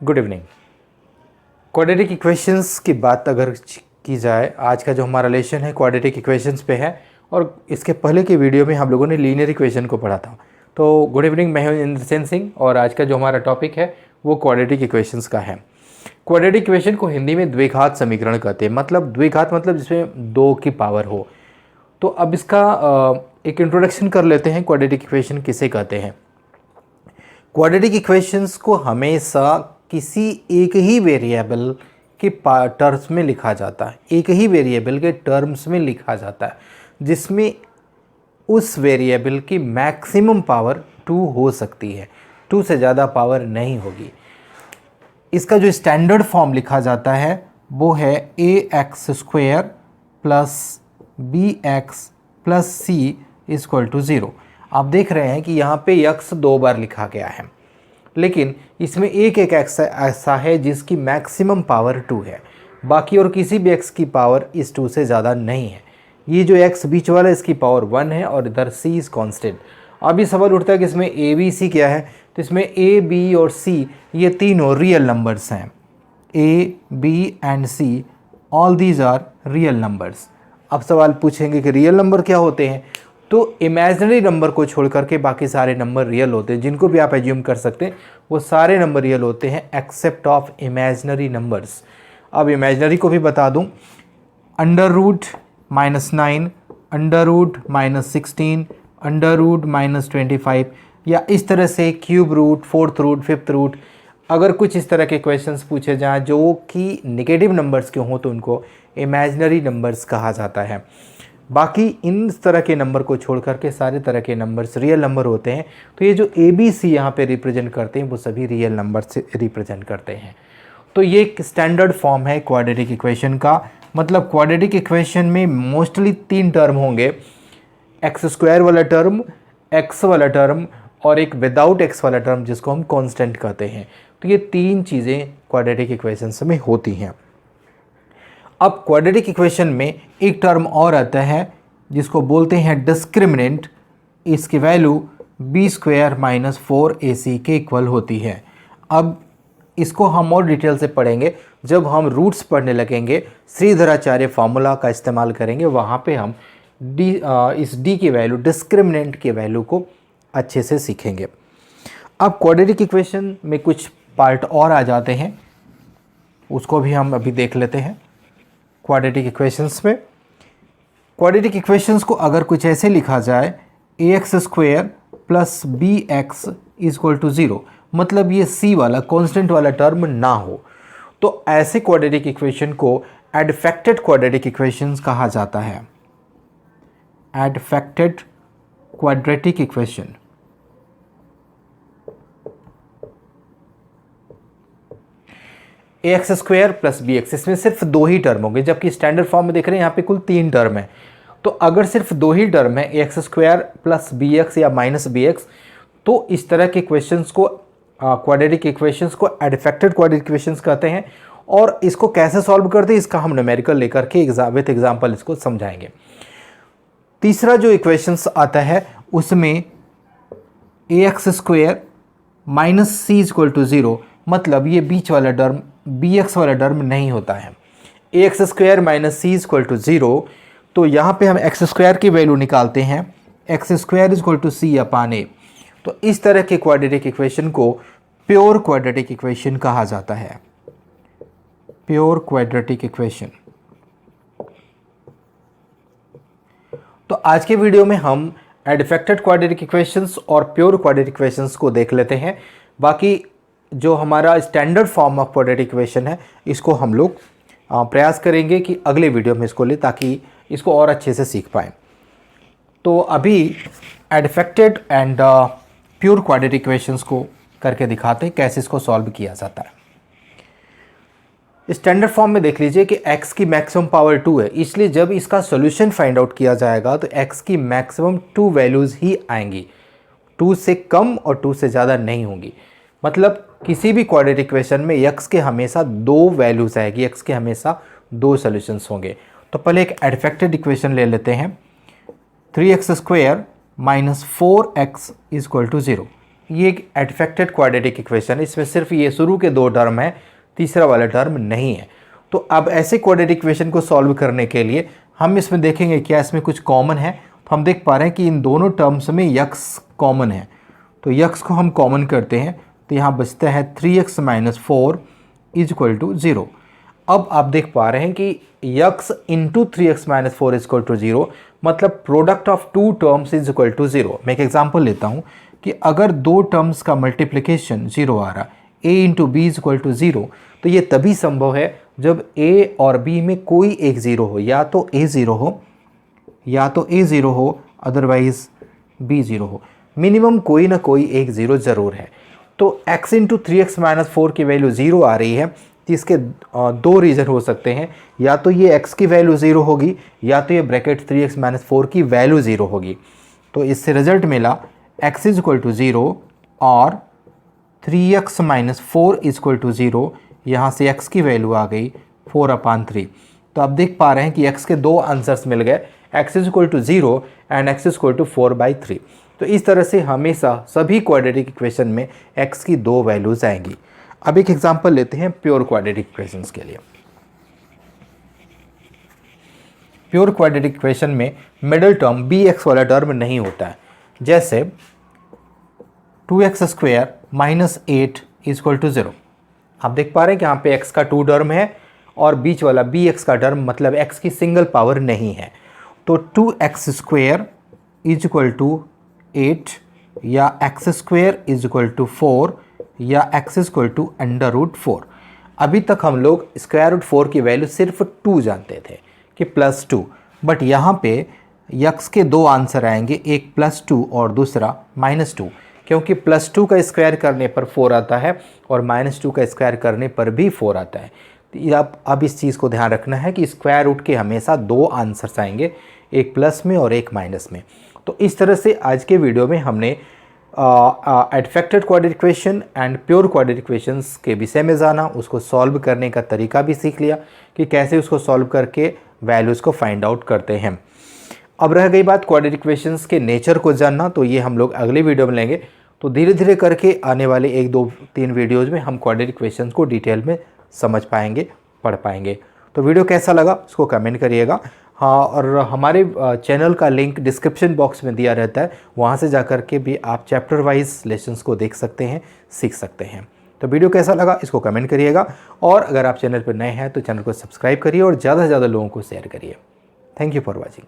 Good evening. Quadratic equations की बात अगर की जाए, आज का जो हमारा लेसन है क्वाड्रेटिक इक्वेशंस पे है और इसके पहले की वीडियो में हम लोगों ने लीनियर इक्वेशन को पढ़ा था। तो गुड इवनिंग, मैं हूं इंद्रसेन सिंह और आज का जो हमारा टॉपिक है वो क्वाड्रेटिक इक्वेशंस का है। क्वाड्रेटिक इक्वेशन को हिंदी में द्विघात समीकरण कहते हैं। मतलब द्विघात मतलब जिसमें दो की पावर हो। तो अब इसका एक इंट्रोडक्शन कर लेते हैं, क्वाड्रेटिक इक्वेशन किसे कहते हैं। क्वाड्रेटिक इक्वेशंस को हमेशा किसी एक ही वेरिएबल के टर्म्स में लिखा जाता है, एक ही वेरिएबल के टर्म्स में लिखा जाता है जिसमें उस वेरिएबल की मैक्सिमम पावर 2 हो सकती है, 2 से ज़्यादा पावर नहीं होगी। इसका जो स्टैंडर्ड फॉर्म लिखा जाता है वो है ax² plus bx plus c equal to 0। आप देख रहे हैं कि यहाँ पे x 2 बार लिखा गया है, लेकिन इसमें एक x ऐसा है जिसकी मैक्सिमम पावर 2 है, बाकी और किसी भी x की पावर इस 2 से ज़्यादा नहीं है। ये जो x बीच वाला है इसकी पावर 1 है और इधर c इज़ कांस्टेंट। अब ये सवाल उठता है कि इसमें a b c क्या है, तो इसमें a b और c ये तीनों रियल नंबर्स हैं। a b and c all these are real numbers. अब सवाल पूछेंगे कि रियल नंबर क्या होते हैं, तो इमेजिनरी नंबर को छोड़ करके बाकी सारे नंबर रियल होते हैं। जिनको भी आप एज्यूम कर सकते हैं वो सारे नंबर रियल होते हैं एक्सेप्ट ऑफ इमेजिनरी नंबर्स। अब इमेजिनरी को भी बता दूं, √-9, √-16, √-25 या इस तरह से cube root, fourth root, fifth root. अगर कुछ इस तरह के क्वेश्चंस पूछे जाएँ जो कि नेगेटिव नंबर्स के हों तो उनको इमेजिनरी नंबर्स कहा जाता है। बाकी इन तरह के नंबर को छोड़ करके सारे तरह के नंबर्स रियल नंबर होते हैं। तो ये जो ए बी सी यहाँ पे रिप्रेजेंट करते हैं वो सभी रियल नंबर से रिप्रेजेंट करते हैं। तो ये एक स्टैंडर्ड फॉर्म है क्वाड्रेटिक इक्वेशन का। मतलब क्वाड्रेटिक इक्वेशन में मोस्टली 3 टर्म होंगे, x² वाला टर्म, x वाला टर्म और एक विदाउट x वाला टर्म जिसको हम कॉन्स्टेंट कहते हैं। तो ये 3 चीज़ें क्वाड्रेटिक इक्वेशंस में होती हैं। अब क्वाड्रेटिक इक्वेशन में एक टर्म और आता है जिसको बोलते हैं डिस्क्रिमिनेंट। इसकी वैल्यू b² - 4ac के इक्वल होती है। अब इसको हम और डिटेल से पढ़ेंगे जब हम रूट्स पढ़ने लगेंगे। श्रीधराचार्य फार्मूला का इस्तेमाल करेंगे, वहाँ पे हम इस d की वैल्यू, डिस्क्रिमिनेंट की वैल्यू को अच्छे से सीखेंगे। अब क्वाड्रेटिक इक्वेशन में कुछ पार्ट और आ जाते हैं, उसको भी हम अभी देख लेते हैं। क्वाड्रेटिक इक्वेशंस में क्वाड्रेटिक इक्वेशंस को अगर कुछ ऐसे लिखा जाए ax² plus bx equal to 0, मतलब ये c वाला कांस्टेंट वाला टर्म ना हो, तो ऐसे क्वाड्रेटिक इक्वेशन को एडफेक्टेड क्वाड्रेटिक इक्वेशंस कहा जाता है। Affected quadratic equation. ax² plus bx, इसमें सिर्फ 2 ही टर्म होंगे, जबकि स्टैंडर्ड फॉर्म में देख रहे हैं यहाँ पे कुल 3 टर्म है। तो अगर सिर्फ 2 ही टर्म है ax² प्लस bx या माइनस bx, तो इस तरह के क्वेश्चंस को क्वाड्रेटिक इक्वेशंस को एडफेक्टेड क्वाड्रेटिक इक्वेशंस कहते हैं। और इसको कैसे सॉल्व करते हैं इसका हम न्यूमेरिकल लेकर के विद एग्जाम्पल इसको समझाएंगे। तीसरा जो इक्वेशंस आता है उसमें ax² minus c equal to 0, मतलब ये बीच वाला टर्म bx वाला टर्म नहीं होता है। ax² minus c equal to 0, तो यहाँ पे हम x² की वैल्यू निकालते हैं, x² equal to c upon a। तो इस तरह के क्वाड्रेटिक इक्वेशन को प्योर क्वाड्रेटिक इक्वेशन कहा जाता है। Pure quadratic equation. तो आज के वीडियो में हम एडफेक्टेड क्वाड्रेटिक इक्वेशंस और प्योर क्वाड्रेटिक इक्वेशंस को देख लेते हैं। बाकी जो हमारा standard form of quadratic equation है इसको हम लोग प्रयास करेंगे कि अगले वीडियो में इसको ले, ताकि इसको और अच्छे से सीख पाएँ। तो अभी एडफेक्टेड एंड प्योर क्वाड्रेटिक इक्वेशंस को करके दिखाते हैं कैसे इसको सॉल्व किया जाता है। स्टैंडर्ड फॉर्म में देख लीजिए कि x की मैक्सिमम पावर 2 है, इसलिए जब इसका सॉल्यूशन फाइंड आउट किया जाएगा तो x की मैक्सिमम 2 वैल्यूज़ ही आएंगी, 2 से कम और 2 से ज़्यादा नहीं होंगी। मतलब किसी भी क्वाड्रेटिक इक्वेशन में x के हमेशा 2 वैल्यूज़ आएगी, x के हमेशा 2 सॉल्यूशंस होंगे। तो पहले एक एडफेक्टेड इक्वेशन ले लेते हैं, 3x² - 4x इक्वल टू 0। ये एक एडफेक्टेड क्वाड्रेटिक इक्वेशन है, इसमें सिर्फ ये शुरू के 2 टर्म है, तीसरा वाला टर्म नहीं है। तो अब ऐसे क्वाड्रेटिक इक्वेशन को सॉल्व करने के लिए हम इसमें देखेंगे क्या इसमें कुछ कॉमन है। तो हम देख पा रहे हैं कि इन दोनों टर्म्स में यक्स कॉमन है, तो यक्स को हम कॉमन करते हैं तो यहाँ बचता है 3x - 4 = 0। अब आप देख पा रहे हैं कि यक्स इंटू 3x - 4 = 0, मतलब प्रोडक्ट ऑफ 2 टर्म्स = 0। मैं एक एग्जांपल लेता हूँ कि अगर 2 टर्म्स का मल्टीप्लिकेशन 0 आ रहा, a इंटू बी = 0, तो ये तभी संभव है जब a और b में कोई एक 0 हो, या तो a 0 हो या तो a 0 हो, अदरवाइज b 0 हो। मिनिमम कोई ना कोई एक 0 ज़रूर है। तो x इंटू 3x - 4 की वैल्यू 0 आ रही है, तो इसके 2 रीज़न हो सकते हैं, या तो ये x की वैल्यू 0 होगी या तो ये ब्रैकेट 3x - 4 की वैल्यू 0 होगी। तो इससे रिजल्ट मिला x = 0 और 3x - 4 = 0। यहाँ से x की वैल्यू आ गई 4/3। तो आप देख पा रहे हैं कि x के 2 आंसर्स मिल गए, x = 0 एंड x = 4/3। तो इस तरह से हमेशा सभी क्वाड्रेटिक इक्वेशन में x की 2 वैल्यूज़ आएंगी। अब एक एग्जांपल लेते हैं प्योर क्वाड्रेटिक इक्वेशंस के लिए। प्योर क्वाड्रेटिक इक्वेशन में मिडिल टर्म bx वाला टर्म नहीं होता है। जैसे 2x² - 8 = 0। आप देख पा रहे हैं कि यहाँ पे x का 2 टर्म है और बीच वाला bx का टर्म, मतलब x की सिंगल पावर नहीं है। तो 2x² = 8 या x² = 4 या x = √4। अभी तक हम लोग √4 की वैल्यू सिर्फ 2 जानते थे कि +2, बट यहाँ पे x के 2 आंसर आएंगे, एक +2 और दूसरा -2, क्योंकि +2 का स्क्वायर करने पर 4 आता है और -2 का स्क्वायर करने पर भी 4 आता है। तो अब इस चीज़ को ध्यान रखना है कि स्क्वायर रूट के हमेशा 2 आंसर्स आएंगे, एक प्लस में और एक माइनस में। तो इस तरह से आज के वीडियो में हमने affected quadratic equation and pure quadratic equations के विषय में जाना, उसको सॉल्व करने का तरीका भी सीख लिया कि कैसे उसको सॉल्व करके वैल्यूज़ को फाइंड आउट करते हैं। अब रह गई बात क्वाड्रेटिक इक्वेशंस के नेचर को जानना, तो ये हम लोग अगले वीडियो में लेंगे। तो धीरे धीरे करके आने वाले 1, 2, 3 वीडियोज़ में हम क्वाड्रेटिक इक्वेशंस को डिटेल में समझ पाएंगे, पढ़ पाएंगे। तो वीडियो कैसा लगा उसको कमेंट करिएगा। हाँ, और हमारे चैनल का लिंक डिस्क्रिप्शन बॉक्स में दिया रहता है, वहाँ से जा कर के भी आप चैप्टर वाइज लेसन्स को देख सकते हैं, सीख सकते हैं। तो वीडियो कैसा लगा इसको कमेंट करिएगा, और अगर आप चैनल पर नए हैं तो चैनल को सब्सक्राइब करिए और ज़्यादा से ज़्यादा लोगों को शेयर करिए। Thank you for watching.